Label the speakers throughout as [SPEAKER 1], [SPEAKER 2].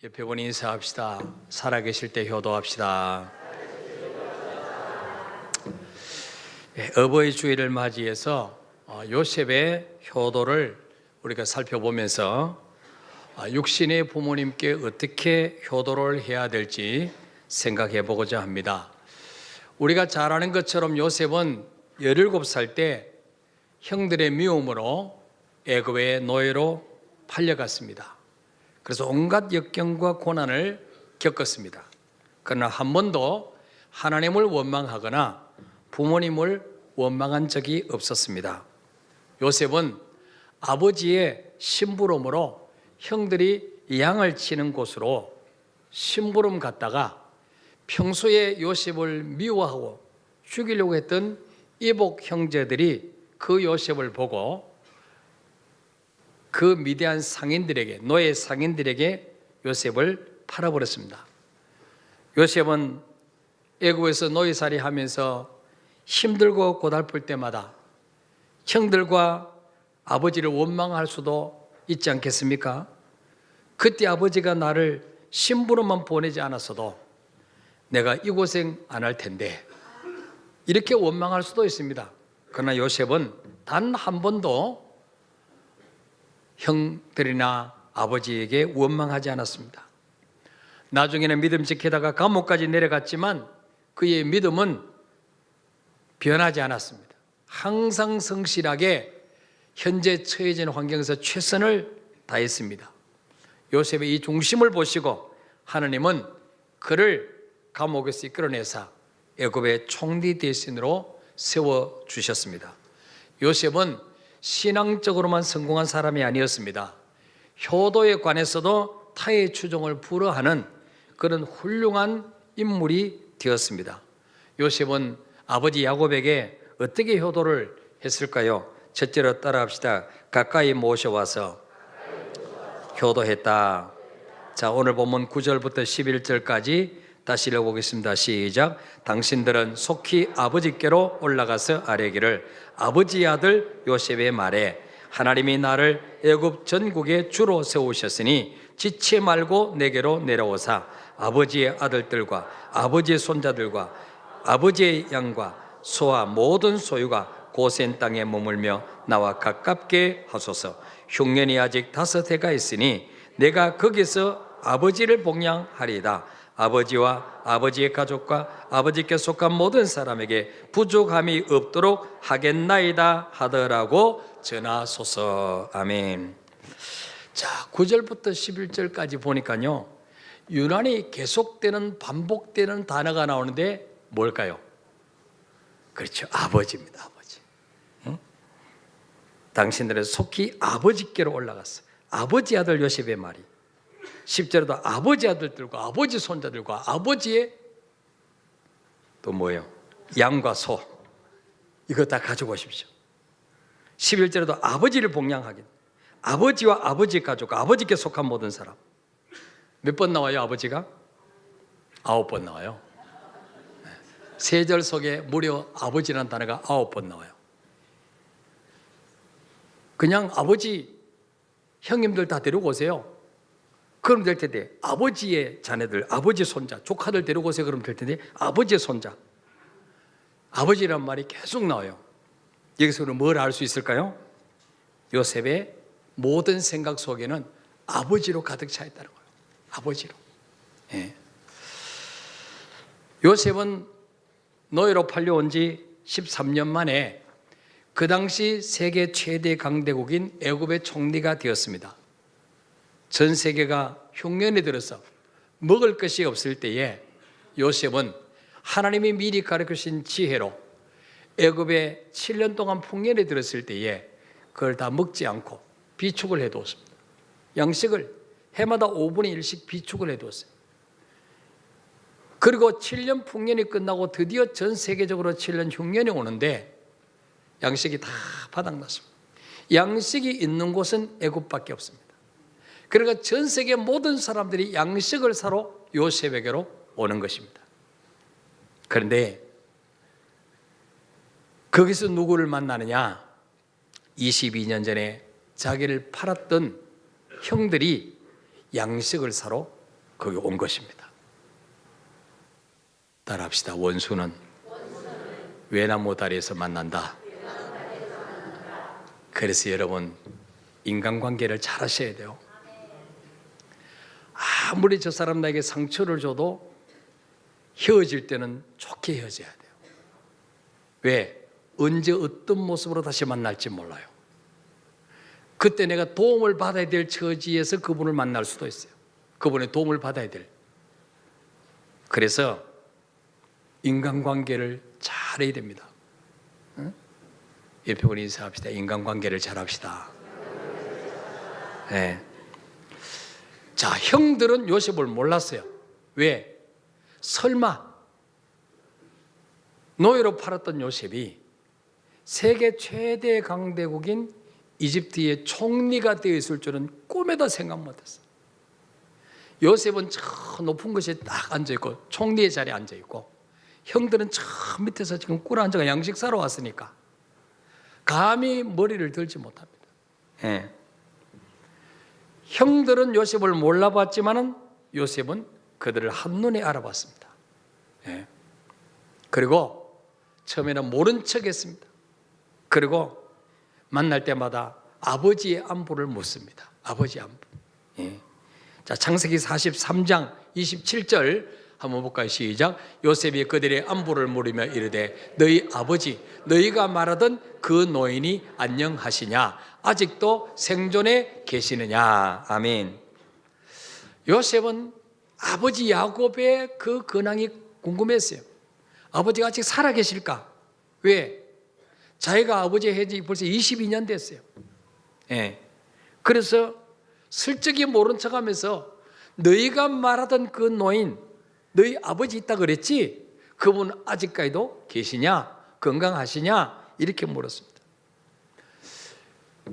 [SPEAKER 1] 옆에 분이 인사합시다. 살아계실 때 효도합시다. 어버이 주일을 맞이해서 요셉의 효도를 우리가 살펴보면서 육신의 부모님께 어떻게 효도를 해야 될지 생각해 보고자 합니다. 우리가 잘 아는 것처럼 요셉은 17살 때 형들의 미움으로 애굽의 노예로 팔려갔습니다. 그래서 온갖 역경과 고난을 겪었습니다. 그러나 한 번도 하나님을 원망하거나 부모님을 원망한 적이 없었습니다. 요셉은 아버지의 심부름으로 형들이 양을 치는 곳으로 심부름 갔다가 평소에 요셉을 미워하고 죽이려고 했던 이복 형제들이 그 요셉을 보고 그 미대한 상인들에게, 노예 상인들에게 요셉을 팔아버렸습니다. 요셉은 애굽에서 노예살이 하면서 힘들고 고달플 때마다 형들과 아버지를 원망할 수도 있지 않겠습니까? 그때 아버지가 나를 심부름만 보내지 않았어도 내가 이 고생 안 할 텐데 이렇게 원망할 수도 있습니다. 그러나 요셉은 단 한 번도 형들이나 아버지에게 원망하지 않았습니다. 나중에는 믿음 지키다가 감옥까지 내려갔지만 그의 믿음은 변하지 않았습니다. 항상 성실하게 현재 처해진 환경에서 최선을 다했습니다. 요셉의 이 중심을 보시고 하나님은 그를 감옥에서 이끌어내사 애굽의 총리 대신으로 세워주셨습니다. 요셉은 신앙적으로만 성공한 사람이 아니었습니다. 효도에 관해서도 타의 추종을 불허하는 그런 훌륭한 인물이 되었습니다. 요셉은 아버지 야곱에게 어떻게 효도를 했을까요? 첫째로 따라합시다. 가까이 모셔와서 효도했다. 자, 오늘 본문 9절부터 11절까지 다시 읽어보겠습니다. 시작. 당신들은 속히 아버지께로 올라가서 아뢰기를 아버지의 아들 요셉의 말에 하나님이 나를 애굽 전국에 주로 세우셨으니 지체 말고 내게로 내려오사 아버지의 아들들과 아버지의 손자들과 아버지의 양과 소와 모든 소유가 고센 땅에 머물며 나와 가깝게 하소서. 흉년이 아직 5해가 있으니 내가 거기서 아버지를 복양하리이다. 아버지와 아버지의 가족과 아버지께 속한 모든 사람에게 부족함이 없도록 하겠나이다 하더라고 전하소서. 아멘. 자, 9절부터 11절까지 보니까요, 유난히 계속되는 반복되는 단어가 나오는데 뭘까요? 그렇죠, 아버지입니다. 아버지. 응? 당신들은 속히 아버지께로 올라갔어. 아버지 아들 요셉의 말이 10절에도 아버지 아들들과 아버지 손자들과 아버지의 또 뭐예요? 양과 소 이거 다 가지고 오십시오. 11절에도 아버지를 복양하긴 아버지와 아버지 가족과 아버지께 속한 모든 사람. 몇 번 나와요? 아버지가? 9번 나와요. 3절 속에 무려 아버지라는 단어가 9번 나와요. 그냥 아버지 형님들 다 데리고 오세요. 그럼 될 텐데 아버지의 자녀들, 아버지 손자, 조카들 데리고 오세요. 그러면 될 텐데 아버지의 손자, 아버지란 말이 계속 나와요. 여기서 우리는 뭘 알 수 있을까요? 요셉의 모든 생각 속에는 아버지로 가득 차 있다는 거예요. 아버지로. 예. 요셉은 노예로 팔려온 지 13년 만에 그 당시 세계 최대 강대국인 애굽의 총리가 되었습니다. 전 세계가 흉년에 들어서 먹을 것이 없을 때에 요셉은 하나님이 미리 가르치신 지혜로 애굽에 7년 동안 풍년에 들었을 때에 그걸 다 먹지 않고 비축을 해두었습니다. 양식을 해마다 5분의 1씩 비축을 해두었어요. 그리고 7년 풍년이 끝나고 드디어 전 세계적으로 7년 흉년이 오는데 양식이 다 바닥났습니다. 양식이 있는 곳은 애굽밖에 없습니다. 그러니까 전 세계 모든 사람들이 양식을 사러 요셉에게로 오는 것입니다. 그런데 거기서 누구를 만나느냐? 22년 전에 자기를 팔았던 형들이 양식을 사러 거기 온 것입니다. 따라합시다. 원수는 외나무 다리에서 만난다. 그래서 여러분, 인간관계를 잘 하셔야 돼요. 아무리 저 사람 나에게 상처를 줘도 헤어질 때는 좋게 헤어져야 돼요. 왜? 언제 어떤 모습으로 다시 만날지 몰라요. 그때 내가 도움을 받아야 될 처지에서 그분을 만날 수도 있어요. 그분의 도움을 받아야 될. 그래서 인간관계를 잘해야 됩니다. 응? 옆에 분이 인사합시다. 인간관계를 잘합시다. 네. 자, 형들은 요셉을 몰랐어요. 왜? 설마 노예로 팔았던 요셉이 세계 최대 강대국인 이집트의 총리가 되어 있을 줄은 꿈에도 생각 못했어요. 요셉은 저 높은 곳에 딱 앉아있고 총리의 자리에 앉아있고, 형들은 저 밑에서 지금 꿇어 앉아가 양식 사러 왔으니까 감히 머리를 들지 못합니다. 예. 형들은 요셉을 몰라봤지만은 요셉은 그들을 한눈에 알아봤습니다. 예. 그리고 처음에는 모른 척했습니다. 그리고 만날 때마다 아버지의 안부를 묻습니다. 아버지 안부. 예. 자, 창세기 43장 27절 한번 볼까요? 시작. 요셉이 그들의 안부를 물으며 이르되 너희 아버지, 너희가 말하던 그 노인이 안녕하시냐? 아직도 생존해 계시느냐? 아멘. 요셉은 아버지 야곱의 그 근황이 궁금했어요. 아버지가 아직 살아 계실까? 왜? 자기가 아버지 해지 벌써 22년 됐어요. 예. 그래서 슬쩍이 모른 척하면서 너희가 말하던 그 노인, 너희 아버지 있다 그랬지? 그분 아직까지도 계시냐? 건강하시냐? 이렇게 물었습니다.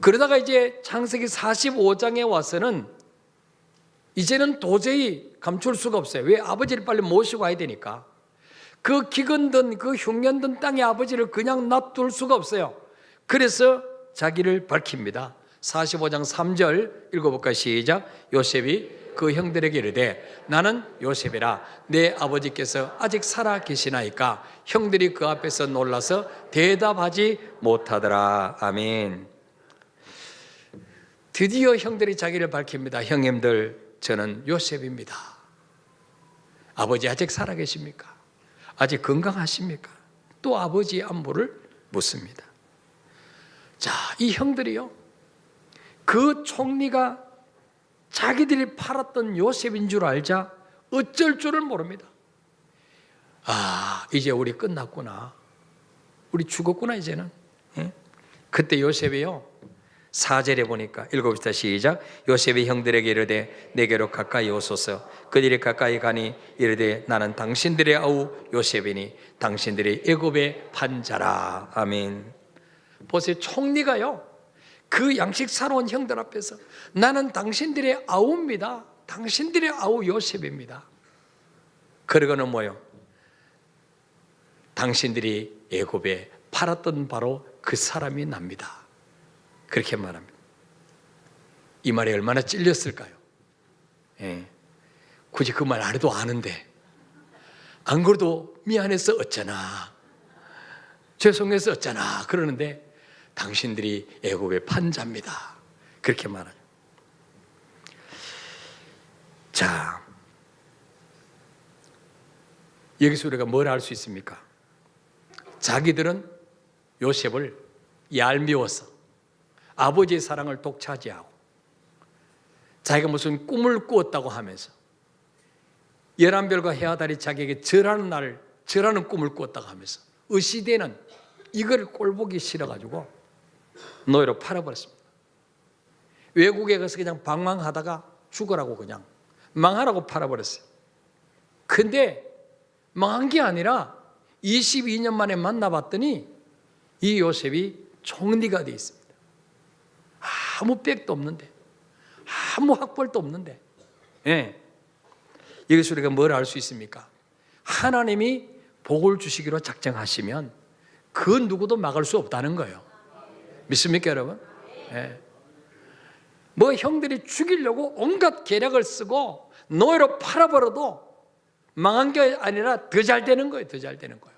[SPEAKER 1] 그러다가 이제 창세기 45장에 와서는 이제는 도저히 감출 수가 없어요. 왜? 아버지를 빨리 모시고 와야 되니까. 그 기근든 그 흉년든 땅에 아버지를 그냥 놔둘 수가 없어요. 그래서 자기를 밝힙니다. 45장 3절 읽어볼까요? 시작. 요셉이 그 형들에게 이르되 나는 요셉이라 내 아버지께서 아직 살아 계시나이까? 형들이 그 앞에서 놀라서 대답하지 못하더라. 아멘. 드디어 형들이 자기를 밝힙니다. 형님들, 저는 요셉입니다. 아버지 아직 살아 계십니까? 아직 건강하십니까? 또 아버지의 안부를 묻습니다. 자, 이 형들이요, 그 총리가 자기들이 팔았던 요셉인 줄 알자 어쩔 줄을 모릅니다. 아, 이제 우리 끝났구나. 우리 죽었구나 이제는. 예? 그때 요셉이요, 4절에 보니까 읽어봅시다. 시작. 요셉이 형들에게 이르되 내게로 가까이 오소서. 그들이 가까이 가니 이르되 나는 당신들의 아우 요셉이니 당신들이 애굽의 판자라. 아멘. 보세요. 총리가요, 그 양식 사러 온 형들 앞에서 나는 당신들의 아우입니다. 당신들의 아우 요셉입니다. 그러고는 뭐요? 당신들이 애굽에 팔았던 바로 그 사람이 납니다. 그렇게 말합니다. 이 말이 얼마나 찔렸을까요? 예. 굳이 그 말 안 해도 아는데, 안 그래도 미안해서 어쩌나, 죄송해서 어쩌나 그러는데 당신들이 애굽의 판자입니다. 그렇게 말하죠. 자, 여기서 우리가 뭘 알 수 있습니까? 자기들은 요셉을 얄미워서 아버지의 사랑을 독차지하고 자기가 무슨 꿈을 꾸었다고 하면서 열한별과 해와 달이 자기에게 절하는 꿈을 꾸었다고 하면서 의시되는 이걸 꼴보기 싫어가지고 노예로 팔아버렸습니다. 외국에 가서 그냥 방황하다가 죽으라고 그냥 망하라고 팔아버렸어요. 근데 망한 게 아니라 22년 만에 만나봤더니 이 요셉이 총리가 되어 있습니다. 아무 백도 없는데, 아무 학벌도 없는데, 예. 여기서 우리가 뭘 알 수 있습니까? 하나님이 복을 주시기로 작정하시면 그 누구도 막을 수 없다는 거예요. 믿습니까, 여러분? 예. 뭐 형들이 죽이려고 온갖 계략을 쓰고 노예로 팔아버려도 망한 게 아니라 더 잘 되는 거예요. 더 잘 되는 거예요.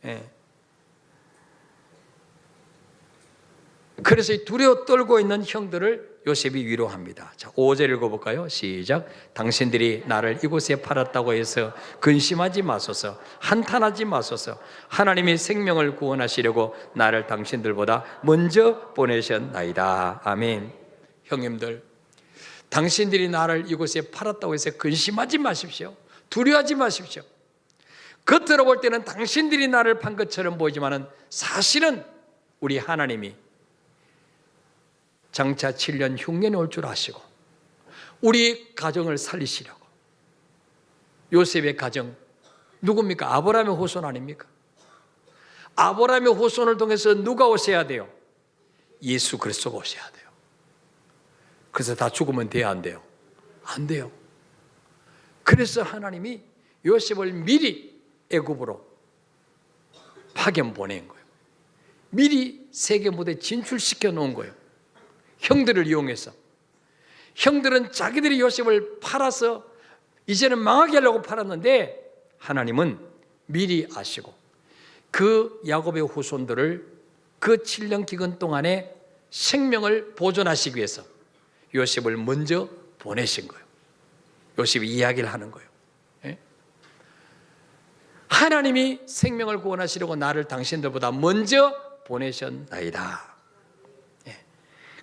[SPEAKER 1] 예. 그래서 두려워 떨고 있는 형들을 요셉이 위로합니다. 자, 5절 읽어볼까요? 시작. 당신들이 나를 이곳에 팔았다고 해서 근심하지 마소서, 한탄하지 마소서. 하나님이 생명을 구원하시려고 나를 당신들보다 먼저 보내셨나이다. 아멘. 형님들, 당신들이 나를 이곳에 팔았다고 해서 근심하지 마십시오. 두려워하지 마십시오. 겉으로 볼 때는 당신들이 나를 판 것처럼 보이지만 사실은 우리 하나님이 장차 7년 흉년이 올 줄 아시고 우리 가정을 살리시려고, 요셉의 가정 누굽니까? 아브라함의 후손 아닙니까? 아브라함의 후손을 통해서 누가 오셔야 돼요? 예수 그리스도가 오셔야 돼요. 그래서 다 죽으면 돼야 안 돼요? 안 돼요. 그래서 하나님이 요셉을 미리 애굽으로 파견 보낸 거예요. 미리 세계 무대에 진출시켜 놓은 거예요. 형들을 이용해서. 형들은 자기들이 요셉을 팔아서 이제는 망하게 하려고 팔았는데 하나님은 미리 아시고 그 야곱의 후손들을 그 7년 기간 동안에 생명을 보존하시기 위해서 요셉을 먼저 보내신 거예요. 요셉이 이야기를 하는 거예요. 예? 하나님이 생명을 구원하시려고 나를 당신들보다 먼저 보내셨나이다. 예.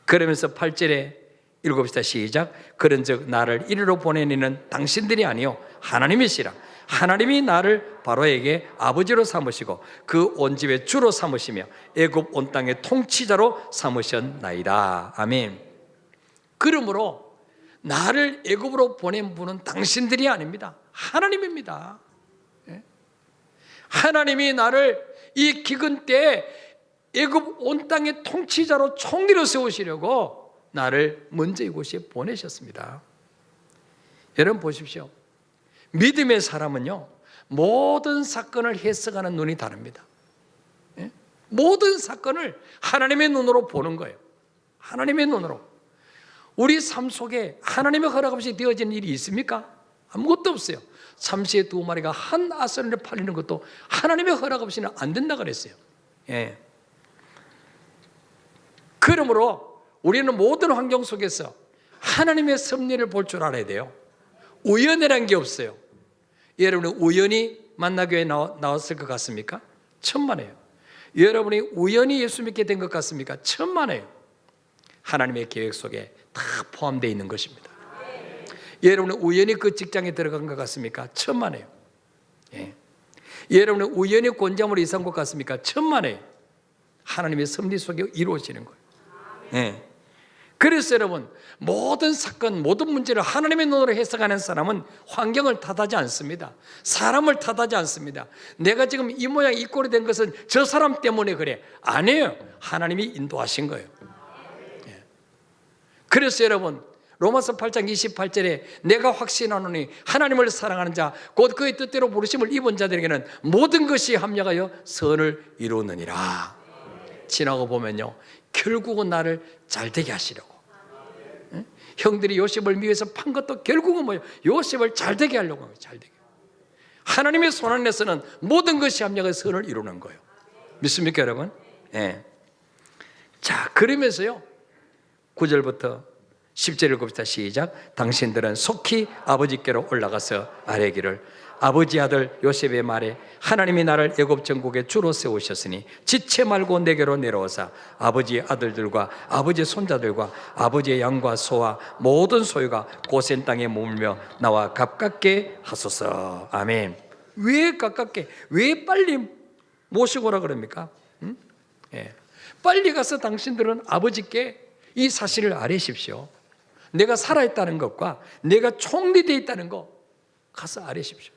[SPEAKER 1] 그러면서 8절에 읽읍시다. 시작. 그런즉 나를 이리로 보내니는 당신들이 아니요 하나님이시라. 하나님이 나를 바로에게 아버지로 삼으시고 그 온 집의 주로 삼으시며 애굽 온 땅의 통치자로 삼으셨나이다. 아멘. 그러므로 나를 애굽으로 보낸 분은 당신들이 아닙니다. 하나님입니다. 하나님이 나를 이 기근 때에 애굽 온 땅의 통치자로 총리로 세우시려고 나를 먼저 이곳에 보내셨습니다. 여러분 보십시오. 믿음의 사람은요, 모든 사건을 해석하는 눈이 다릅니다. 모든 사건을 하나님의 눈으로 보는 거예요. 하나님의 눈으로. 우리 삶 속에 하나님의 허락 없이 되어진 일이 있습니까? 아무것도 없어요. 참새의 2마리가 한 아선에 팔리는 것도 하나님의 허락 없이는 안 된다 그랬어요. 예. 그러므로 우리는 모든 환경 속에서 하나님의 섭리를 볼 줄 알아야 돼요. 우연이라는 게 없어요. 여러분이 우연히 만나교회에 나왔을 것 같습니까? 천만에요. 여러분이 우연히 예수 믿게 된 것 같습니까? 천만에요. 하나님의 계획 속에 다 포함되어 있는 것입니다. 여러분은 우연히 그 직장에 들어간 것 같습니까? 천만에요. 예. 여러분은 우연히 곤자물 이산 것 같습니까? 천만에요. 하나님의 섭리 속에 이루어지는 거예요. 예. 그래서 여러분, 모든 사건, 모든 문제를 하나님의 눈으로 해석하는 사람은 환경을 탓하지 않습니다. 사람을 탓하지 않습니다. 내가 지금 이 모양 이 꼴이 된 것은 저 사람 때문에 그래. 아니에요. 하나님이 인도하신 거예요. 예. 그래서 여러분, 로마서 8장 28절에 내가 확신하노니 하나님을 사랑하는 자 곧 그의 뜻대로 부르심을 입은 자들에게는 모든 것이 합력하여 선을 이루느니라. 지나고 보면요, 결국은 나를 잘되게 하시려고. 응? 형들이 요셉을 미워해서 판 것도 결국은 뭐예요? 요셉을 잘되게 하려고 합니다. 잘되게. 하나님의 손 안에서는 모든 것이 합력하여 선을 이루는 거예요. 믿습니까 여러분? 예. 자, 그러면서요 9절부터 10절 읽읍시다. 시작. 당신들은 속히 아버지께로 올라가서 아뢰기를 아버지 아들 요셉의 말에 하나님이 나를 애굽 전국에 주로 세우셨으니 지체 말고 내게로 내려오사 아버지의 아들들과 아버지의 손자들과 아버지의 양과 소와 모든 소유가 고센 땅에 머물며 나와 가깝게 하소서. 아멘. 왜 가깝게? 왜 빨리 모시고 오라 그럽니까? 응? 예. 빨리 가서 당신들은 아버지께 이 사실을 아뢰십시오. 내가 살아있다는 것과 내가 총리되어 있다는 것 가서 아뢰십시오.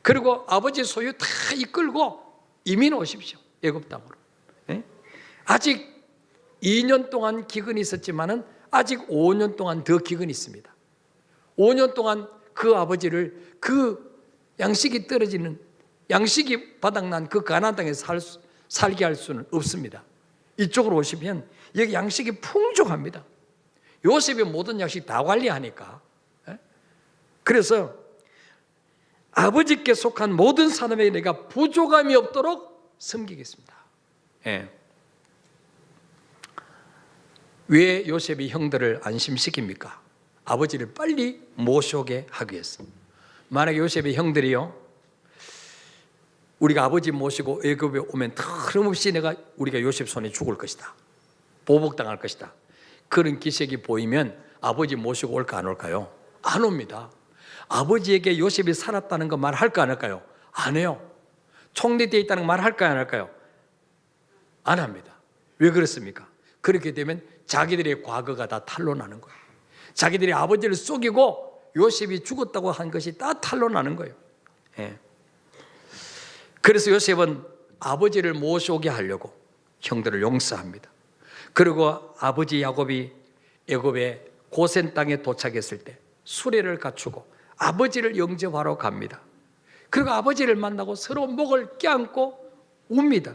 [SPEAKER 1] 그리고 아버지 소유 다 이끌고 이민 오십시오. 애굽 땅으로. 네? 아직 2년 동안 기근이 있었지만은 아직 5년 동안 더 기근이 있습니다. 5년 동안 그 아버지를 그 양식이 떨어지는 양식이 바닥난 그 가나안 땅에 살게 할 수는 없습니다. 이쪽으로 오시면 여기 양식이 풍족합니다. 요셉이 모든 양식 다 관리하니까. 그래서 아버지께 속한 모든 사람에게 내가 부족함이 없도록 섬기겠습니다. 왜 요셉이 형들을 안심시킵니까? 아버지를 빨리 모셔오게 하기 위해서. 만약에 요셉의 형들이요, 우리가 아버지 모시고 애굽에 오면 틀림없이 우리가 요셉 손에 죽을 것이다, 보복당할 것이다, 그런 기색이 보이면 아버지 모시고 올까 안 올까요? 안 옵니다. 아버지에게 요셉이 살았다는 거 말할까 안 할까요? 안 해요. 총리되어 있다는 거 말할까 안 할까요? 안 합니다. 왜 그렇습니까? 그렇게 되면 자기들의 과거가 다 탄로나는 거예요. 자기들이 아버지를 속이고 요셉이 죽었다고 한 것이 다 탄로나는 거예요. 그래서 요셉은 아버지를 모셔오게 하려고 형들을 용서합니다. 그리고 아버지 야곱이 애굽의 고센 땅에 도착했을 때 수레를 갖추고 아버지를 영접하러 갑니다. 그리고 아버지를 만나고 서로 목을 껴안고 웁니다.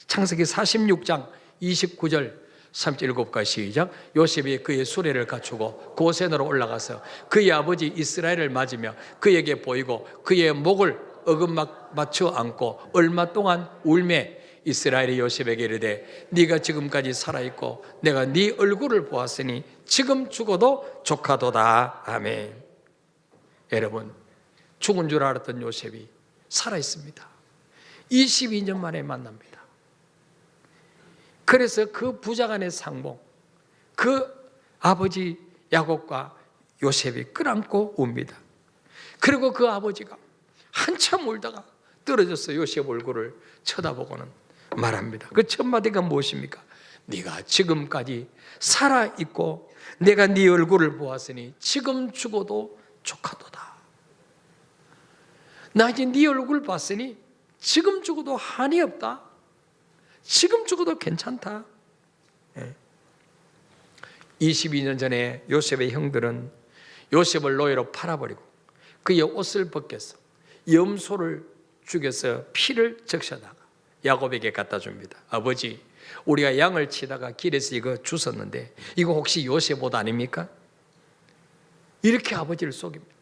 [SPEAKER 1] 창세기 46장 29절 37과 시작. 요셉이 그의 수레를 갖추고 고센으로 올라가서 그의 아버지 이스라엘을 맞으며 그에게 보이고 그의 목을 어긋막 맞춰 안고 얼마 동안 울매 이스라엘이 요셉에게 이르되 네가 지금까지 살아있고 내가 네 얼굴을 보았으니 지금 죽어도 족하도다. 아멘. 여러분, 죽은 줄 알았던 요셉이 살아있습니다. 22년 만에 만납니다. 그래서 그 부자간의 상봉, 그 아버지 야곱과 요셉이 끌안고 웁니다. 그리고 그 아버지가 한참 울다가 떨어져서 요셉 얼굴을 쳐다보고는 말합니다. 그 첫 마디가 무엇입니까? 네가 지금까지 살아있고 내가 네 얼굴을 보았으니 지금 죽어도 족하도다. 나 이제 네 얼굴 봤으니 지금 죽어도 한이 없다. 지금 죽어도 괜찮다. 22년 전에 요셉의 형들은 요셉을 노예로 팔아버리고 그의 옷을 벗겨서 염소를 죽여서 피를 적셔다가 야곱에게 갖다 줍니다. 아버지, 우리가 양을 치다가 길에서 이거 주웠는데 이거 혹시 요셉 옷 아닙니까? 이렇게 아버지를 속입니다.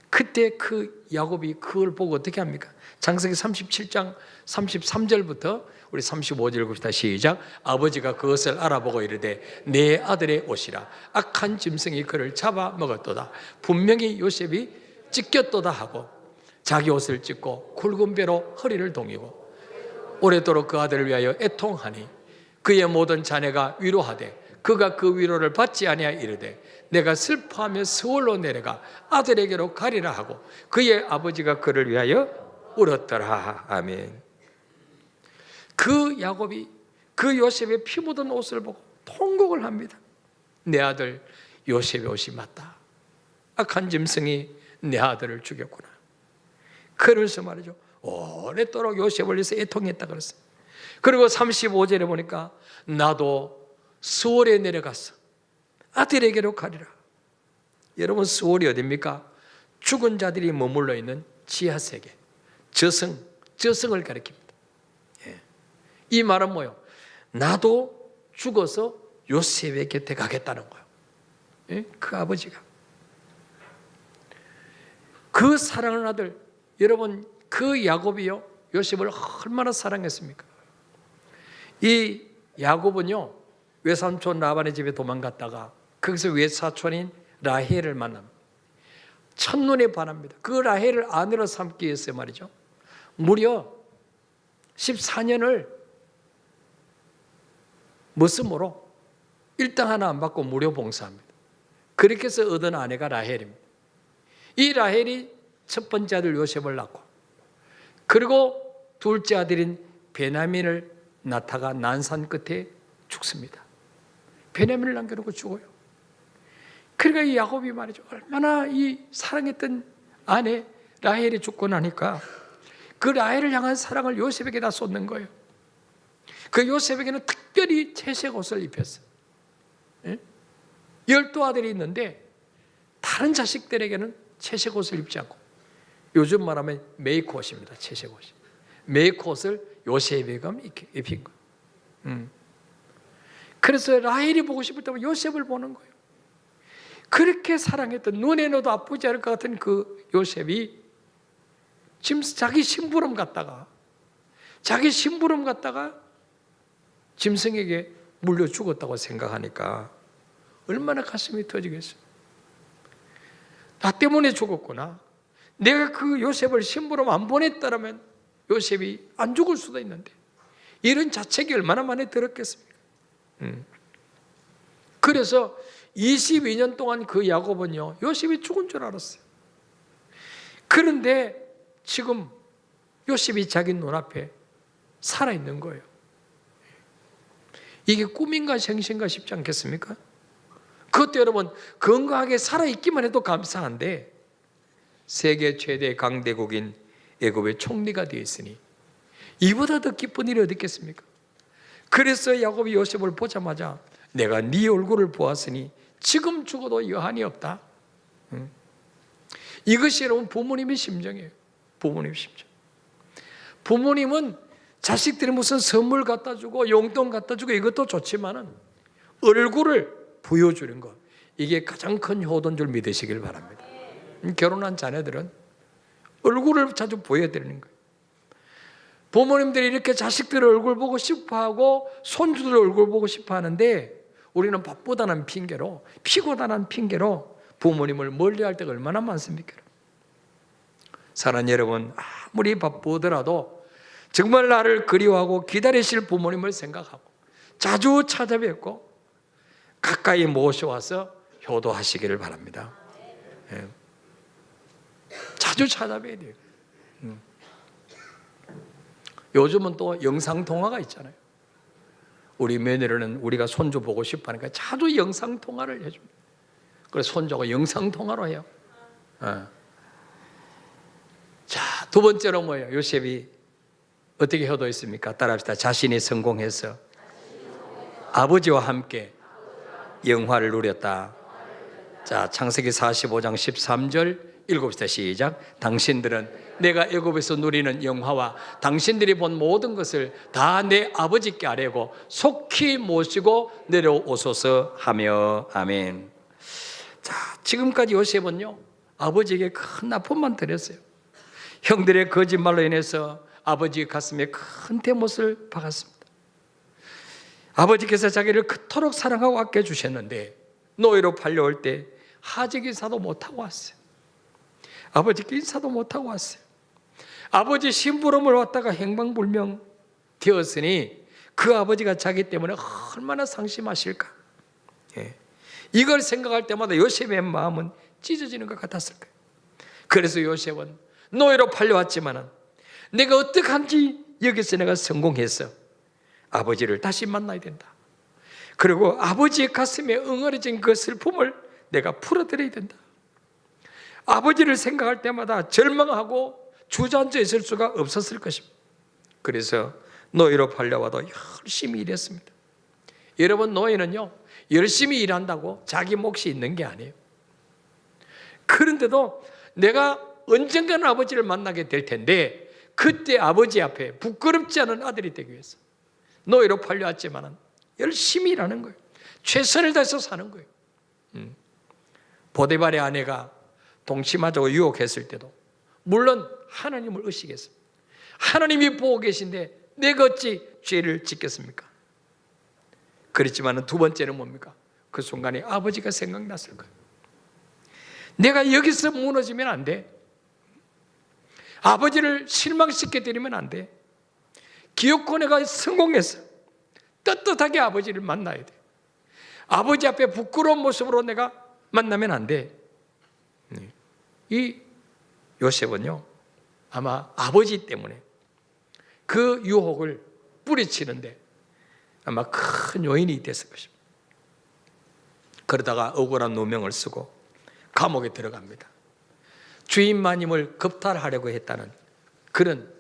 [SPEAKER 1] 그때 그 야곱이 그걸 보고 어떻게 합니까? 창세기 37장 33절부터 우리 35절 봅시다. 시작. 아버지가 그것을 알아보고 이르되 내 아들의 옷이라. 악한 짐승이 그를 잡아 먹었도다. 분명히 요셉이 찢겼도다 하고 자기 옷을 찢고 굵은 배로 허리를 동이고 오래도록 그 아들을 위하여 애통하니 그의 모든 자네가 위로하되 그가 그 위로를 받지 아니하 이르되 내가 슬퍼하며 스월로 내려가 아들에게로 가리라 하고 그의 아버지가 그를 위하여 울었더라. 아멘. 그 야곱이 그 요셉의 피 묻은 옷을 보고 통곡을 합니다. 내 아들 요셉의 옷이 맞다. 악한 짐승이 내 아들을 죽였구나. 그러면서 말이죠, 오랫도록 요셉을 위해서 애통했다 그랬어요. 그리고 35절에 보니까 나도 스월에 내려가서 아들에게로 가리라. 여러분, 스월이 어디입니까? 죽은 자들이 머물러 있는 지하세계, 저승을 가리킵니다. 이 말은 뭐예요? 나도 죽어서 요셉의 곁에 가겠다는 거예요. 그 아버지가 그 사랑하는 아들, 여러분, 그 야곱이요 요셉을 얼마나 사랑했습니까? 이 야곱은요 외삼촌 라반의 집에 도망갔다가 거기서 외사촌인 라헬을 만납니다. 첫눈에 반합니다. 그 라헬을 아내로 삼기 위해서 말이죠, 무려 14년을 머슴으로 일당 하나 안 받고 무료 봉사합니다. 그렇게 해서 얻은 아내가 라헬입니다. 이 라헬이 첫 번째 아들 요셉을 낳고 그리고 둘째 아들인 베냐민을 낳다가 난산 끝에 죽습니다. 베냐민을 남겨놓고 죽어요. 그러니까 이 야곱이 말이죠, 얼마나 이 사랑했던 아내 라헬이 죽고 나니까 그 라헬을 향한 사랑을 요셉에게 다 쏟는 거예요. 그 요셉에게는 특별히 채색 옷을 입혔어요. 12아들이 있는데 다른 자식들에게는 채색 옷을 입지 않고, 요즘 말하면 메이크옷입니다. 채색 옷이. 메이크옷을 요셉에게 입힌 거예요. 그래서 라헬이 보고 싶을 때면 요셉을 보는 거예요. 그렇게 사랑했던 눈에 넣어도 아프지 않을 것 같은 그 요셉이 지금 자기 심부름 갔다가 짐승에게 물려 죽었다고 생각하니까 얼마나 가슴이 터지겠어요. 나 때문에 죽었구나. 내가 그 요셉을 심부름 안 보냈다라면 요셉이 안 죽을 수도 있는데, 이런 자책이 얼마나 많이 들었겠습니까? 그래서 22년 동안 그 야곱은요, 요셉이 죽은 줄 알았어요. 그런데 지금 요셉이 자기 눈앞에 살아있는 거예요. 이게 꿈인가 생신가 싶지 않겠습니까? 그것도 여러분, 건강하게 살아있기만 해도 감사한데, 세계 최대 강대국인 애굽의 총리가 되어 있으니 이보다 더 기쁜 일이 어디 있겠습니까? 그래서 야곱이 요셉을 보자마자 내가 네 얼굴을 보았으니 지금 죽어도 여한이 없다. 이것이 여러분 부모님의 심정이에요. 부모님의 심정. 부모님은 자식들이 무슨 선물 갖다 주고 용돈 갖다 주고 이것도 좋지만은 얼굴을 보여주는 것, 이게 가장 큰 효도인 줄 믿으시길 바랍니다. 결혼한 자녀들은 얼굴을 자주 보여드리는 거예요. 부모님들이 이렇게 자식들의 얼굴 보고 싶어하고 손주들 얼굴 보고 싶어하는데, 우리는 바쁘다는 핑계로, 피곤하다는 핑계로 부모님을 멀리할 때가 얼마나 많습니까? 사랑하는 여러분, 아무리 바쁘더라도 정말 나를 그리워하고 기다리실 부모님을 생각하고 자주 찾아뵙고 가까이 모셔와서 효도하시기를 바랍니다. 예. 자주 찾아뵈야 돼요. 요즘은 또 영상통화가 있잖아요. 우리 며느리는 우리가 손주 보고 싶어 하니까 자주 영상통화를 해줍니다. 그래서 손주가 영상통화로 해요. 자, 두 번째로 뭐예요? 요셉이 어떻게 효도했습니까? 따라합시다. 자신이 성공해서 아버지와 함께 영화를 누렸다. 자, 창세기 45장 13절 읽읍시다. 시작. 당신들은 내가 애굽에서 누리는 영화와 당신들이 본 모든 것을 다 내 아버지께 아뢰고 속히 모시고 내려오소서 하며. 아멘. 자, 지금까지 요셉은요, 아버지에게 큰 아픔만 드렸어요. 형들의 거짓말로 인해서 아버지의 가슴에 큰 대못을 박았습니다. 아버지께서 자기를 그토록 사랑하고 아껴주셨는데 노예로 팔려올 때 하직 인사도 못하고 왔어요. 아버지께 인사도 못하고 왔어요. 아버지 심부름을 왔다가 행방불명 되었으니 그 아버지가 자기 때문에 얼마나 상심하실까. 예. 이걸 생각할 때마다 요셉의 마음은 찢어지는 것 같았을 거예요. 그래서 요셉은 노예로 팔려왔지만 내가 어떻게 한지 여기서 내가 성공해서 아버지를 다시 만나야 된다. 그리고 아버지의 가슴에 응어려진 그 슬픔을 내가 풀어드려야 된다. 아버지를 생각할 때마다 절망하고 주저앉아 있을 수가 없었을 것입니다. 그래서 노예로 팔려와도 열심히 일했습니다. 여러분, 노예는요, 열심히 일한다고 자기 몫이 있는 게 아니에요. 그런데도 내가 언젠가는 아버지를 만나게 될 텐데 그때 아버지 앞에 부끄럽지 않은 아들이 되기 위해서 노예로 팔려왔지만 열심히 일하는 거예요. 최선을 다해서 사는 거예요. 보디발의 아내가 동침하자고 유혹했을 때도 물론 하나님을 의식했습니다. 하나님이 보고 계신데 내가 어찌 죄를 짓겠습니까? 그렇지만 두 번째는 뭡니까? 그 순간에 아버지가 생각났을 거예요. 내가 여기서 무너지면 안 돼. 아버지를 실망시켜 드리면 안 돼. 기어코 내가 성공해서 떳떳하게 아버지를 만나야 돼. 아버지 앞에 부끄러운 모습으로 내가 만나면 안 돼. 이 요셉은요, 아마 아버지 때문에 그 유혹을 뿌리치는데 아마 큰 요인이 됐을 것입니다. 그러다가 억울한 누명을 쓰고 감옥에 들어갑니다. 주인 마님을 겁탈하려고 했다는 그런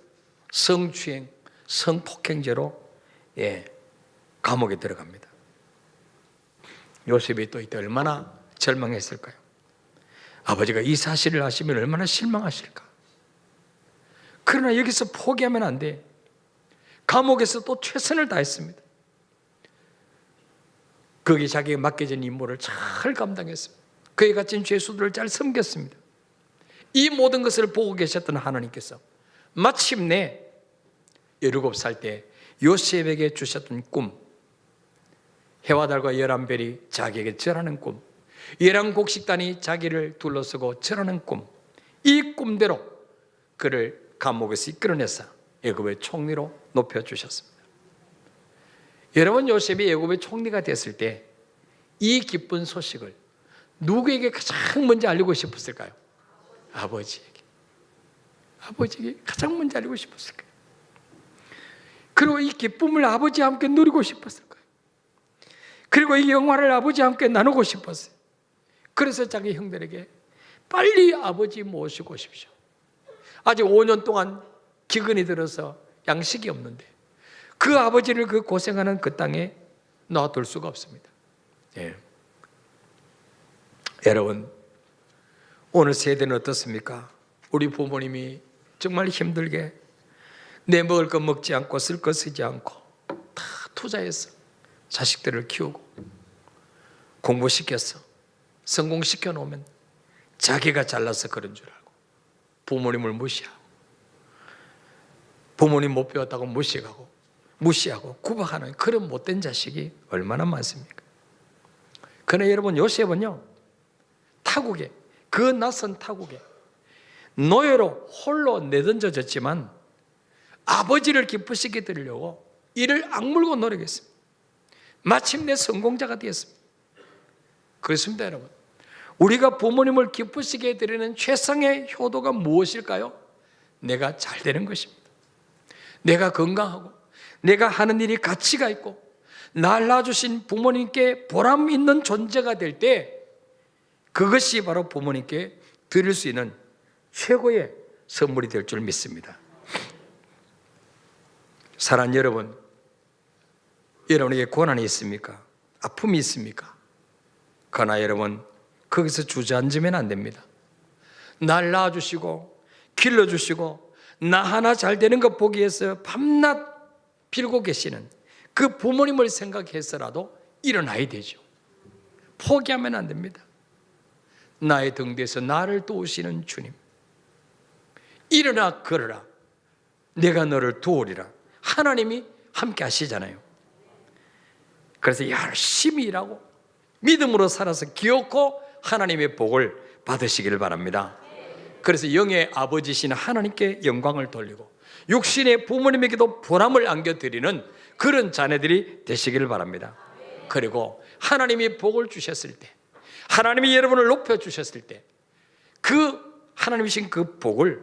[SPEAKER 1] 성추행, 성폭행죄로 감옥에 들어갑니다. 요셉이 또 이때 얼마나 절망했을까요? 아버지가 이 사실을 아시면 얼마나 실망하실까? 그러나 여기서 포기하면 안 돼. 감옥에서 또 최선을 다했습니다. 거기 자기가 맡겨진 임무를 잘 감당했습니다. 그에 갇힌 죄수들을 잘 섬겼습니다. 이 모든 것을 보고 계셨던 하나님께서 마침내 17살 때 요셉에게 주셨던 꿈, 해와 달과 11별이 자기에게 절하는 꿈, 11곡식단이 자기를 둘러서고 절하는 꿈, 이 꿈대로 그를 감옥에서 이끌어내서 애굽의 총리로 높여주셨습니다. 여러분, 요셉이 애굽의 총리가 됐을 때 이 기쁜 소식을 누구에게 가장 먼저 알리고 싶었을까요? 아버지에게. 아버지에게 가장 먼저 알리고 싶었을 거예요. 그리고 이 기쁨을 아버지와 함께 누리고 싶었을 거예요. 그리고 이 영화를 아버지와 함께 나누고 싶었어요. 그래서 자기 형들에게 빨리 아버지 모시고 오십시오. 아직 5년 동안 기근이 들어서 양식이 없는데 그 아버지를 그 고생하는 그 땅에 놔둘 수가 없습니다. 예. 여러분, 오늘 세대는 어떻습니까? 우리 부모님이 정말 힘들게 내 먹을 거 먹지 않고 쓸 거 쓰지 않고 다 투자해서 자식들을 키우고 공부시켜서 성공시켜 놓으면 자기가 잘나서 그런 줄 알고 부모님을 무시하고 부모님 못 배웠다고 무시하고 구박하는 그런 못된 자식이 얼마나 많습니까? 그러나 여러분, 요셉은요, 타국에, 그 낯선 타국에 노예로 홀로 내던져졌지만 아버지를 기쁘시게 드리려고 이를 악물고 노력했습니다. 마침내 성공자가 되었습니다. 그렇습니다, 여러분. 우리가 부모님을 기쁘시게 드리는 최상의 효도가 무엇일까요? 내가 잘 되는 것입니다. 내가 건강하고 내가 하는 일이 가치가 있고 날 낳아주신 부모님께 보람 있는 존재가 될 때 그것이 바로 부모님께 드릴 수 있는 최고의 선물이 될 줄 믿습니다. 사랑하는 여러분, 여러분에게 고난이 있습니까? 아픔이 있습니까? 그러나 여러분, 거기서 주저앉으면 안 됩니다. 날 낳아주시고 길러주시고 나 하나 잘 되는 것 보기 위해서 밤낮 빌고 계시는 그 부모님을 생각해서라도 일어나야 되죠. 포기하면 안 됩니다. 나의 등 뒤에서 나를 도우시는 주님, 일어나 걸어라, 내가 너를 도우리라. 하나님이 함께 하시잖아요. 그래서 열심히 일하고 믿음으로 살아서 기어코 하나님의 복을 받으시기를 바랍니다. 그래서 영의 아버지신 하나님께 영광을 돌리고 육신의 부모님에게도 보람을 안겨드리는 그런 자녀들이 되시기를 바랍니다. 그리고 하나님이 복을 주셨을 때, 하나님이 여러분을 높여주셨을 때 그 하나님이신 그 복을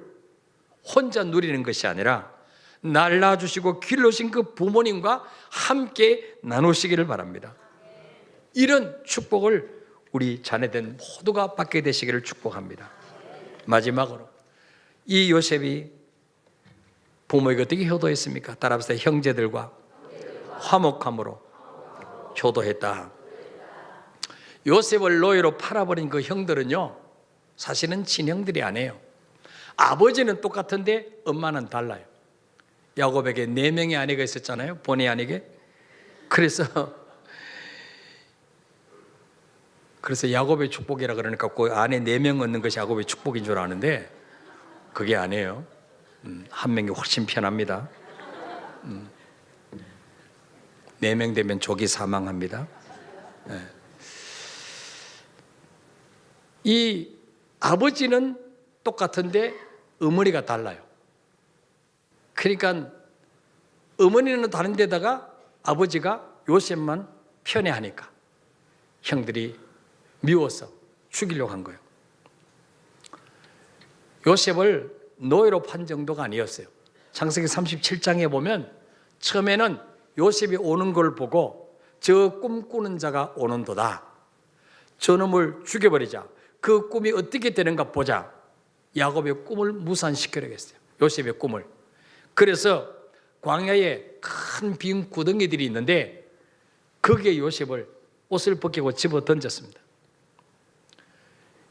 [SPEAKER 1] 혼자 누리는 것이 아니라 날 낳아주시고 길러주신 그 부모님과 함께 나누시기를 바랍니다. 이런 축복을 우리 자녀된 모두가 받게 되시기를 축복합니다. 마지막으로 이 요셉이 부모에게 어떻게 효도했습니까? 따라합시다. 형제들과 화목함으로 효도했다. 요셉을 노예로 팔아버린 그 형들은요, 사실은 친형들이 아니에요. 아버지는 똑같은데 엄마는 달라요. 야곱에게 4명의 아내가 있었잖아요, 본의 아니게. 그래서 야곱의 축복이라 그러니까 그 아내 4명 얻는 것이 야곱의 축복인 줄 아는데 그게 아니에요. 한 명이 훨씬 편합니다. 4명 되면 족이 사망합니다. 이 아버지는 똑같은데 어머니가 달라요. 그러니까 어머니는 다른 데다가 아버지가 요셉만 편애하니까 형들이 미워서 죽이려고 한 거예요. 요셉을 노예로 판 정도가 아니었어요. 창세기 37장에 보면 처음에는 요셉이 오는 걸 보고 저 꿈꾸는 자가 오는도다, 저놈을 죽여버리자, 그 꿈이 어떻게 되는가 보자, 야곱의 꿈을 무산시키려고 했어요. 요셉의 꿈을. 그래서 광야에 큰 빈 구덩이들이 있는데 거기에 요셉을 옷을 벗기고 집어 던졌습니다.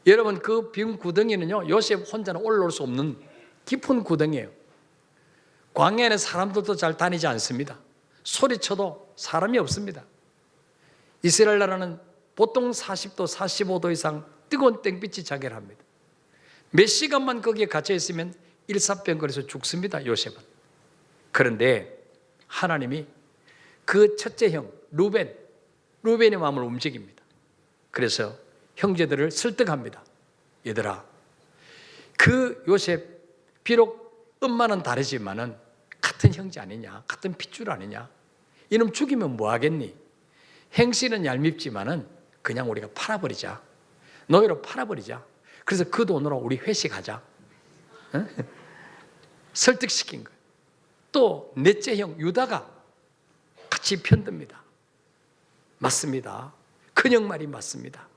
[SPEAKER 1] 여러분, 그 빈 구덩이는요, 요셉 혼자는 올라올 수 없는 깊은 구덩이에요. 광야에는 사람들도 잘 다니지 않습니다. 소리쳐도 사람이 없습니다. 이스라엘 나라는 보통 40도, 45도 이상 뜨거운 땡빛이 자기를 합니다. 몇 시간만 거기에 갇혀 있으면 일사병거려서 죽습니다. 요셉은. 그런데 하나님이 그 첫째 형 루벤의 마음을 움직입니다. 그래서 형제들을 설득합니다. 얘들아, 그 요셉 비록 엄마는 다르지만은 같은 형제 아니냐, 같은 핏줄 아니냐, 이놈 죽이면 뭐 하겠니? 행실은 얄밉지만은 그냥 우리가 팔아버리자. 노예로 팔아버리자. 그래서 그 돈으로 우리 회식하자. 응? 설득시킨 거예요. 또 넷째 형 유다가 같이 편듭니다. 맞습니다. 큰형 말이 맞습니다.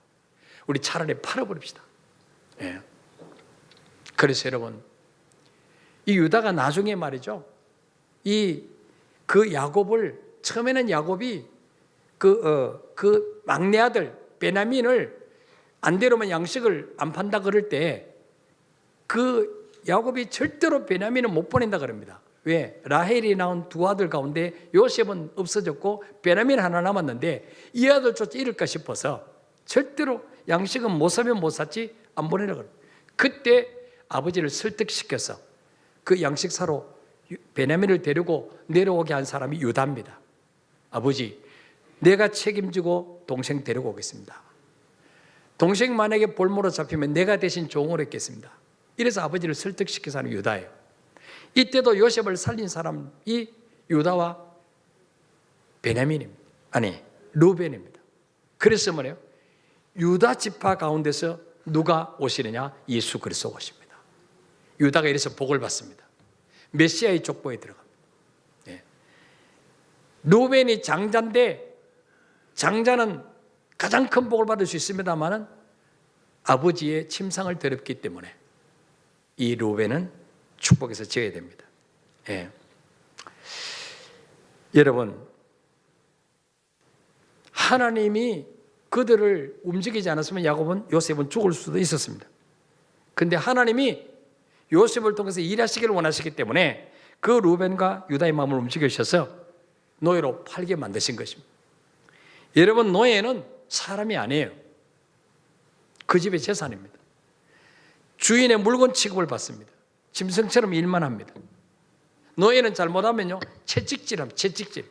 [SPEAKER 1] 우리 차라리 팔아버립시다. 예. 그래서 여러분, 이 유다가 나중에 말이죠, 그 야곱을, 처음에는 야곱이 그 막내 아들 베냐민을 안 되려면 양식을 안 판다 그럴 때 그 야곱이 절대로 베냐민을 못 보낸다 그럽니다. 왜? 라헬이 낳은 두 아들 가운데 요셉은 없어졌고 베냐민 하나 남았는데 이 아들조차 잃을까 싶어서 절대로 양식은 못 사면 못 샀지 안 보내라 그래요. 그때 아버지를 설득시켜서 그 양식 사러 베냐민을 데리고 내려오게 한 사람이 유다입니다. 아버지, 내가 책임지고 동생 데리고 오겠습니다. 동생 만약에 볼모로 잡히면 내가 대신 종으로 했겠습니다. 이래서 아버지를 설득시켜서 하는 유다예요. 이때도 요셉을 살린 사람이 유다와 베냐민입니다. 아니, 루벤입니다. 그래서 뭐래요? 유다 지파 가운데서 누가 오시느냐? 예수 그리스도 오십니다. 유다가 이래서 복을 받습니다. 메시아의 족보에 들어갑니다. 예. 루벤이 장자인데 장자는 가장 큰 복을 받을 수 있습니다만은 아버지의 침상을 더럽기 때문에 이 루벤은 축복에서 져야 됩니다. 예. 여러분, 하나님이 그들을 움직이지 않았으면 요셉은 죽을 수도 있었습니다. 그런데 하나님이 요셉을 통해서 일하시기를 원하시기 때문에 그 루벤과 유다의 마음을 움직이셔서 노예로 팔게 만드신 것입니다. 여러분, 노예는 사람이 아니에요. 그 집의 재산입니다. 주인의 물건 취급을 받습니다. 짐승처럼 일만 합니다. 노예는 잘못하면요, 채찍질합니다. 채찍질.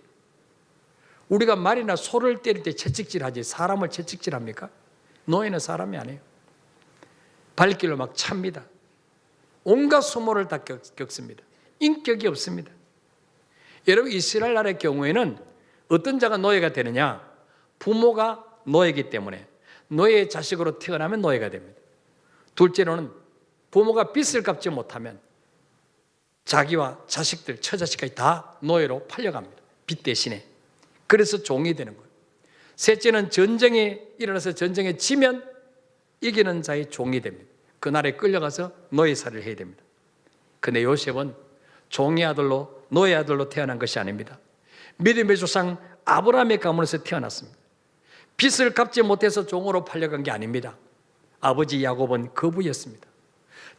[SPEAKER 1] 우리가 말이나 소를 때릴 때 채찍질하지 사람을 채찍질합니까? 노예는 사람이 아니에요. 발길로 막 찹니다. 온갖 소모를 다 겪습니다. 인격이 없습니다. 여러분, 이스라엘 나라의 경우에는 어떤 자가 노예가 되느냐? 부모가 노예이기 때문에 노예의 자식으로 태어나면 노예가 됩니다. 둘째로는 부모가 빚을 갚지 못하면 자기와 자식들, 처자식까지 다 노예로 팔려갑니다. 빚 대신에. 그래서 종이 되는 거예요. 셋째는 전쟁에 일어나서 전쟁에 지면 이기는 자의 종이 됩니다. 그 나라에 끌려가서 노예살이를 해야 됩니다. 그런데 요셉은 종의 아들로, 노예 아들로 태어난 것이 아닙니다. 믿음의 조상 아브라함의 가문에서 태어났습니다. 빚을 갚지 못해서 종으로 팔려간 게 아닙니다. 아버지 야곱은 거부였습니다.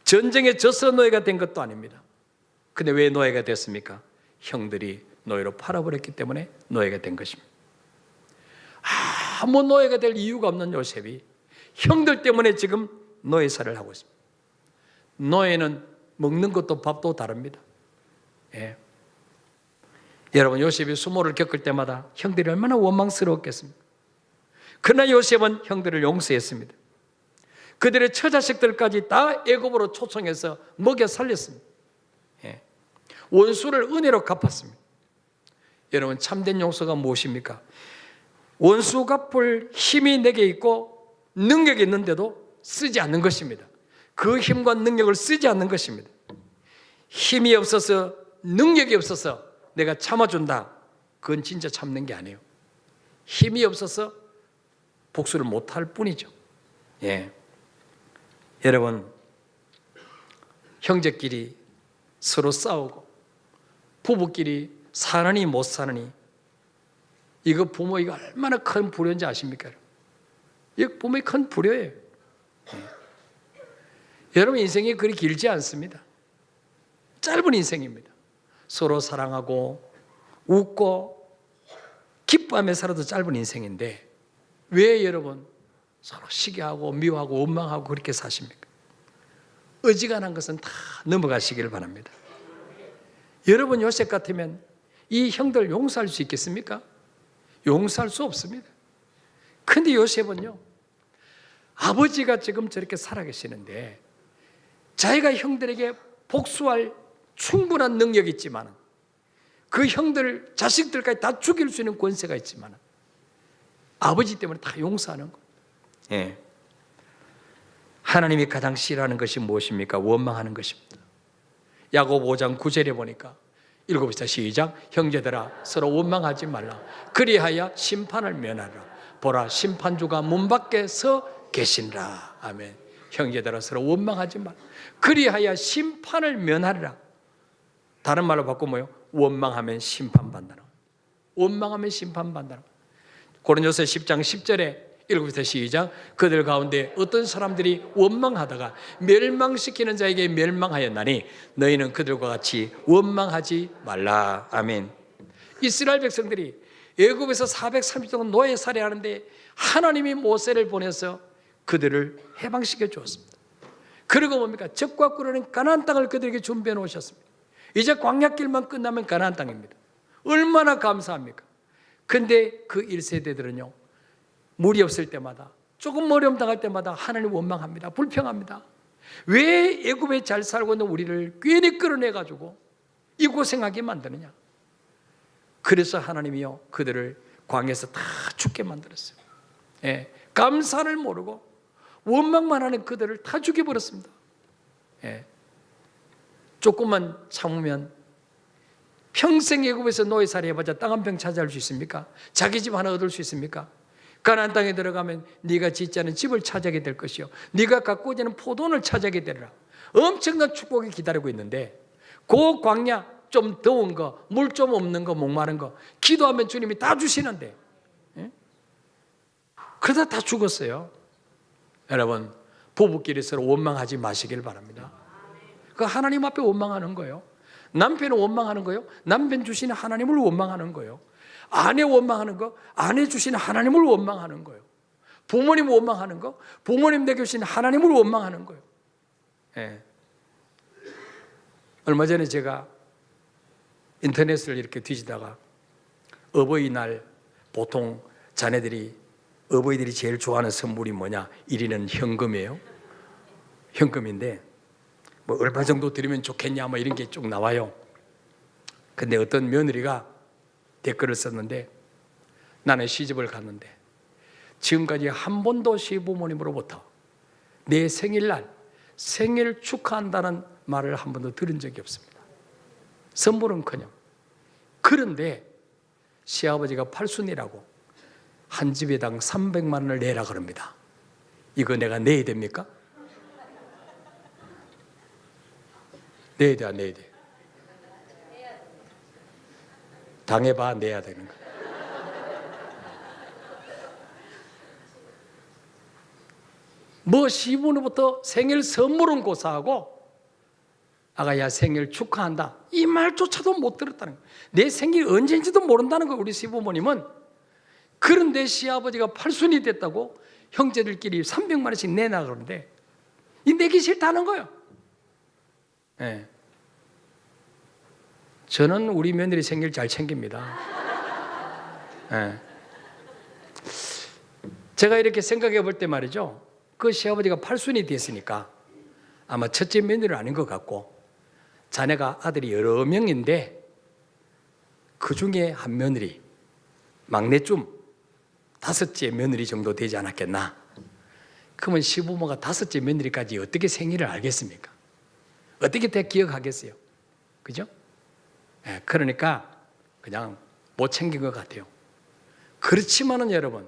[SPEAKER 1] 전쟁에 져서 노예가 된 것도 아닙니다. 근데 왜 노예가 됐습니까? 형들이 노예로 팔아버렸기 때문에 노예가 된 것입니다. 아무 노예가 될 이유가 없는 요셉이 형들 때문에 지금 노예살을 하고 있습니다. 노예는 먹는 것도 밥도 다릅니다. 예. 여러분, 요셉이 수모를 겪을 때마다 형들이 얼마나 원망스러웠겠습니까? 그러나 요셉은 형들을 용서했습니다. 그들의 처자식들까지 다 애굽으로 초청해서 먹여 살렸습니다. 예. 원수를 은혜로 갚았습니다. 여러분, 참된 용서가 무엇입니까? 원수 갚을 힘이 내게 있고 능력이 있는데도 쓰지 않는 것입니다. 그 힘과 능력을 쓰지 않는 것입니다. 힘이 없어서, 능력이 없어서 내가 참아준다. 그건 진짜 참는 게 아니에요. 힘이 없어서 복수를 못할 뿐이죠. 예. 여러분, 형제끼리 서로 싸우고 부부끼리 사느니 못 사느니, 이거 부모 이거 얼마나 큰 불효인지 아십니까? 이거 부모의 큰 불효예요. 여러분, 인생이 그리 길지 않습니다. 짧은 인생입니다. 서로 사랑하고 웃고 기뻐하며 살아도 짧은 인생인데 왜 여러분 서로 시기하고 미워하고 원망하고 그렇게 사십니까? 어지간한 것은 다 넘어가시기를 바랍니다. 여러분 요셉 같으면 이 형들 용서할 수 있겠습니까? 용서할 수 없습니다. 근데 요셉은요, 아버지가 지금 저렇게 살아계시는데 자기가 형들에게 복수할 충분한 능력이 있지만, 그 형들 자식들까지 다 죽일 수 있는 권세가 있지만 아버지 때문에 다 용서하는 거예요. 예. 하나님이 가장 싫어하는 것이 무엇입니까? 원망하는 것입니다. 야고보 5장 9절에 보니까 읽어봅시다. 시작. 형제들아 서로 원망하지 말라. 그리하여 심판을 면하라. 보라 심판주가 문 밖에 서 계신라. 아멘. 형제들아 서로 원망하지 말라. 그리하여 심판을 면하리라. 다른 말로 바꾸면 원망하면 심판받는다. 원망하면 심판받는다. 고린도서 10장 10절에 읽어봅시다. 시작. 그들 가운데 어떤 사람들이 원망하다가 멸망시키는 자에게 멸망하였나니 너희는 그들과 같이 원망하지 말라. 아멘. 이스라엘 백성들이 애굽에서 430년 동안 노예 살해하는데 하나님이 모세를 보내서 그들을 해방시켜 주었습니다. 그리고 뭡니까? 적과 꿀하는 가나안 땅을 그들에게 준비해 놓으셨습니다. 이제 광야길만 끝나면 가나안 땅입니다. 얼마나 감사합니까? 근데 그 1세대들은요, 물이 없을 때마다, 조금 어려움 당할 때마다 하나님 원망합니다. 불평합니다. 왜 애굽에 잘 살고 있는 우리를 괜히 끌어내가지고 이 고생하게 만드느냐. 그래서 하나님이요, 그들을 광야에서 다 죽게 만들었어요. 예, 감사를 모르고 원망만 하는 그들을 다 죽여버렸습니다. 예, 조금만 참으면 평생 애굽에서 노예살이 해봤자 땅 한 평 차지할 수 있습니까? 자기 집 하나 얻을 수 있습니까? 가나안 땅에 들어가면 네가 짓지 않은 집을 차지하게 될 것이요 네가 갖고 오지 않은 포도원을 차지하게 되리라. 엄청난 축복이 기다리고 있는데 그 광야 좀 더운 거, 물 좀 없는 거, 목마른 거 기도하면 주님이 다 주시는데, 예? 그러다 다 죽었어요. 여러분 부부끼리 서로 원망하지 마시길 바랍니다. 그 하나님 앞에 원망하는 거예요. 남편은 원망하는 거예요. 남편 주시는 하나님을 원망하는 거예요. 아내 원망하는 거, 아내 주시는 하나님을 원망하는 거예요. 부모님 원망하는 거, 부모님 내게 주신 하나님을 원망하는 거예요. 예. 얼마 전에 제가 인터넷을 이렇게 뒤지다가 어버이날 보통 자네들이 어버이들이 제일 좋아하는 선물이 뭐냐? 1위는 현금이에요. 현금인데 뭐 얼마 정도 드리면 좋겠냐 뭐 이런 게 쭉 나와요. 근데 어떤 며느리가 댓글을 썼는데 나는 시집을 갔는데 지금까지 한 번도 시부모님으로부터 내 생일날 생일 축하한다는 말을 한 번도 들은 적이 없습니다. 선물은커녕. 그런데 시아버지가 팔순이라고 한 집에당 300만 원을 내라 그럽니다. 이거 내가 내야 됩니까? 내야 돼, 안 내야 돼? 당해봐, 내야 되는 거야. 뭐 시부모부터 생일 선물은 고사하고 아가야 생일 축하한다 이 말조차도 못 들었다는 거예요. 내 생일 언제인지도 모른다는 거예요, 우리 시부모님은. 그런데 시아버지가 팔순이 됐다고 형제들끼리 300만 원씩 내놔 그러는데 이 내기 싫다는 거예요. 네. 저는 우리 며느리 생일 잘 챙깁니다. 네. 제가 이렇게 생각해 볼 때 말이죠, 그 시아버지가 팔순이 됐으니까 아마 첫째 며느리는 아닌 것 같고 자네가 아들이 여러 명인데 그 중에 한 며느리, 막내쯤 다섯째 며느리 정도 되지 않았겠나. 그러면 시부모가 다섯째 며느리까지 어떻게 생일을 알겠습니까? 어떻게 다 기억하겠어요? 그죠? 네, 그러니까 그냥 못 챙긴 것 같아요. 그렇지만은 여러분,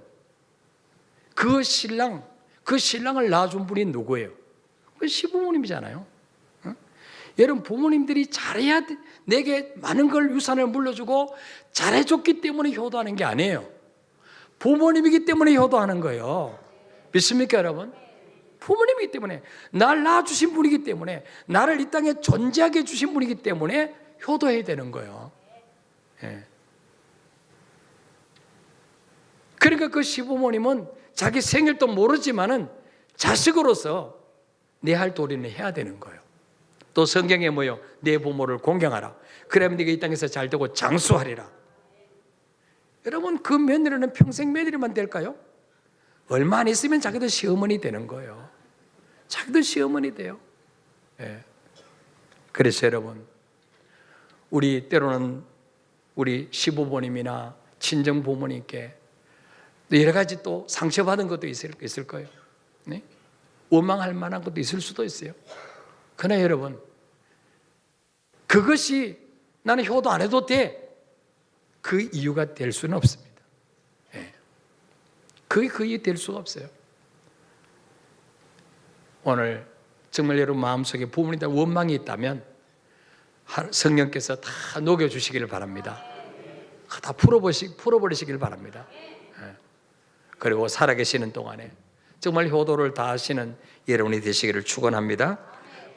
[SPEAKER 1] 그 신랑을 낳아준 분이 누구예요? 그 시부모님이잖아요. 어? 여러분 부모님들이 잘해야 내게 많은 걸 유산을 물려주고 잘해줬기 때문에 효도하는 게 아니에요. 부모님이기 때문에 효도하는 거예요. 믿습니까 여러분? 부모님이기 때문에, 날 낳아주신 분이기 때문에, 나를 이 땅에 존재하게 해주신 분이기 때문에 효도해야 되는 거예요. 예. 그러니까 그 시부모님은 자기 생일도 모르지만은 자식으로서 내 할 도리는 해야 되는 거예요. 또 성경에 뭐요? 내 부모를 공경하라. 그러면 네가 이 땅에서 잘 되고 장수하리라. 여러분, 그 며느리는 평생 며느리만 될까요? 얼마 안 있으면 자기도 시어머니 되는 거예요. 자기도 시어머니 돼요. 예. 그래서 여러분, 우리 때로는 우리 시부모님이나 친정 부모님께 여러 가지 또 상처받은 것도 있을 거예요. 네? 원망할 만한 것도 있을 수도 있어요. 그러나 여러분, 그것이 나는 효도 안 해도 돼, 그 이유가 될 수는 없습니다. 예. 그게 그 이유 될 수가 없어요. 오늘 정말 여러분 마음속에 부모님들 원망이 있다면 성령께서 다 녹여주시기를 바랍니다. 다 풀어버리시길 바랍니다. 예. 그리고 살아계시는 동안에 정말 효도를 다하시는 여러분이 되시기를 축원합니다.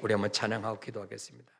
[SPEAKER 1] 우리 한번 찬양하고 기도하겠습니다.